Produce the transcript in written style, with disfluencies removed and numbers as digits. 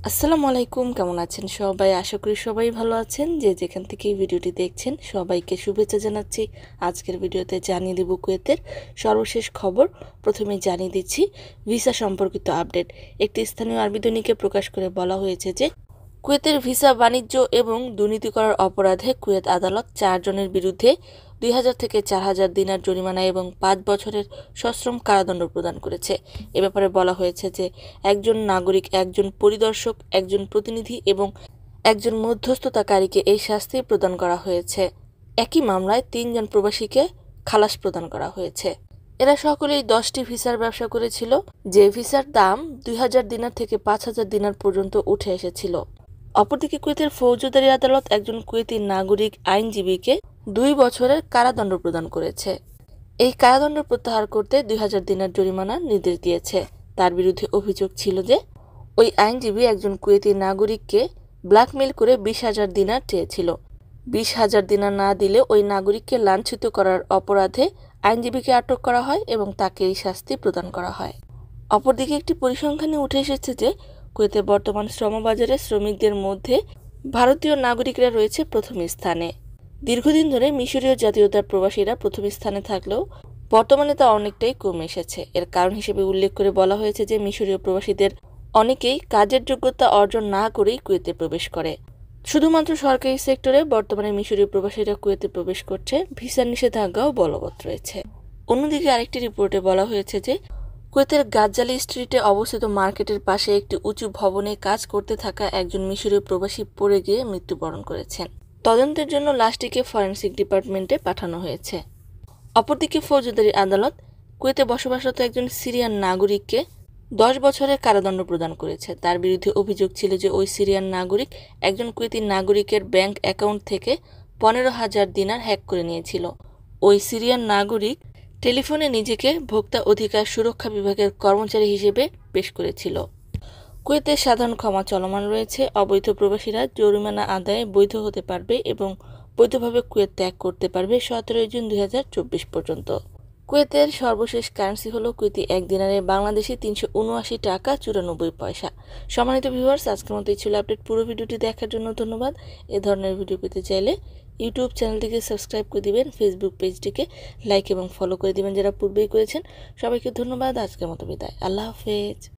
আসসালামু আলাইকুম, কেমন আছেন সবাই? আশা করি সবাই ভালো আছেন। যে যেখান থেকে এই ভিডিওটি দেখছেন সবাইকে শুভেচ্ছা জানাচ্ছি। আজকের ভিডিওতে জানিয়ে দেব কুয়েতের সর্বশেষ খবর। প্রথমে জানিয়ে দিচ্ছি ভিসা সম্পর্কিত আপডেট। একটি স্থানীয় আরবি দৈনিকে প্রকাশ করে বলা হয়েছে যে কুয়েতের ভিসা বাণিজ্য এবং দুর্নীতি করার অপরাধে কুয়েত আদালত 4 জনের বিরুদ্ধে 2000 থেকে 4000 দিনার জরিমানা এবং 5 বছরের সশ্রম কারাদণ্ড প্রদান করেছে। এ ব্যাপারে বলা হয়েছে যে একজন নাগরিক, একজন পরিদর্শক, একজন প্রতিনিধি এবং একজন মধ্যস্থতাকারীকে এই শাস্তি প্রদান করা হয়েছে। একই মামলায় 3 জন প্রবাসীকে খালাস প্রদান করা হয়েছে। এরা সকলেই 10টি ভিসার ব্যবসা করেছিল, যে ভিসার দাম 2000 দিনার থেকে 5000 দিনার পর্যন্ত উঠে এসেছিল। অপরদিকে কুয়েতের ফৌজদারি আদালত একজন কুয়েতি নাগরিক আইনজীবীকে 2 বছরের কারাদণ্ড প্রদান করেছে। এই কারাদণ্ড প্রত্যাহার করতে 2000 দিনার জরিমানার নির্দেশ দিয়েছে। তার বিরুদ্ধে অভিযোগ ছিল যে ওই আইনজীবী একজন কুয়েতি নাগরিককে ব্ল্যাকমেইল করে 20,000 দিনার চেয়েছিল। 20,000 দিনার না দিলে ওই নাগরিককে লাঞ্ছিত করার অপরাধে আইনজীবীকে আটক করা হয় এবং তাকে এই শাস্তি প্রদান করা হয়। অপরদিকে একটি পরিসংখ্যানে উঠে এসেছে যে কুয়েতে বর্তমান শ্রমবাজারে শ্রমিকদের মধ্যে ভারতীয় নাগরিকরা রয়েছে প্রথম স্থানে। দীর্ঘদিন ধরে মিশরীয় জাতীয়তার প্রবাসীরা প্রথম স্থানে থাকলেও বর্তমানে তা অনেকটাই কমে এসেছে। এর কারণ হিসেবে উল্লেখ করে বলা হয়েছে যে মিশরীয় প্রবাসীদের অনেকেই কাজের যোগ্যতা অর্জন না করেই কুয়েতে প্রবেশ করে। শুধুমাত্র সরকারি সেক্টরে বর্তমানে মিশরীয় প্রবাসীরা কুয়েতে প্রবেশ করছে, ভিসার নিষেধাজ্ঞাও বলবৎ রয়েছে। অন্যদিকে আরেকটি রিপোর্টে বলা হয়েছে যে কুয়েতের গাজ্জালি স্ট্রিটে অবস্থিত মার্কেটের পাশে একটি উঁচু ভবনে কাজ করতে থাকা একজন মিশরীয় প্রবাসী পড়ে গিয়ে মৃত্যুবরণ করেছেন। তদন্তের জন্য লাশটিকে ফরেনসিক ডিপার্টমেন্টে পাঠানো হয়েছে। অপরদিকে ফৌজদারি আদালত কুয়েতে বসবাসরত একজন সিরিয়ান নাগরিককে 10 বছরের কারাদণ্ড প্রদান করেছে। তার বিরুদ্ধে অভিযোগ ছিল যে ওই সিরিয়ান নাগরিক একজন কুয়েতি নাগরিকের ব্যাংক অ্যাকাউন্ট থেকে 15,000 দিনার হ্যাক করে নিয়েছিল। ওই সিরিয়ান নাগরিক টেলিফোনে নিজেকে ভোক্তা অধিকার সুরক্ষা বিভাগের কর্মচারী হিসেবে পেশ করেছিল। কুয়েতে সাধারণ ক্ষমা চলমান রয়েছে। অবৈধ প্রবাসীরা জরিমানা আদায়ে বৈধ হতে পারবে এবং বৈধভাবে কুয়েত ত্যাগ করতে পারবে 17 জুন 2024 পর্যন্ত। কুয়েতের সর্বশেষ কারেন্সি হলো কুয়েতি 1 দিনারে বাংলাদেশি 379 টাকা 94 পয়সা। সম্মানিত ভিউয়ার্স, আজকের মতো এই ছিল আপডেট। পুরো ভিডিওটি দেখার জন্য ধন্যবাদ। এ ধরনের ভিডিও পেতে চাইলে ইউটিউব চ্যানেলটিকে সাবস্ক্রাইব করে দিবেন, ফেসবুক পেজটিকে লাইক এবং ফলো করে দিবেন যারা পূর্বেই করেছেন। সবাইকে ধন্যবাদ। আজকের মতো বিদায়। আল্লাহ হাফেজ।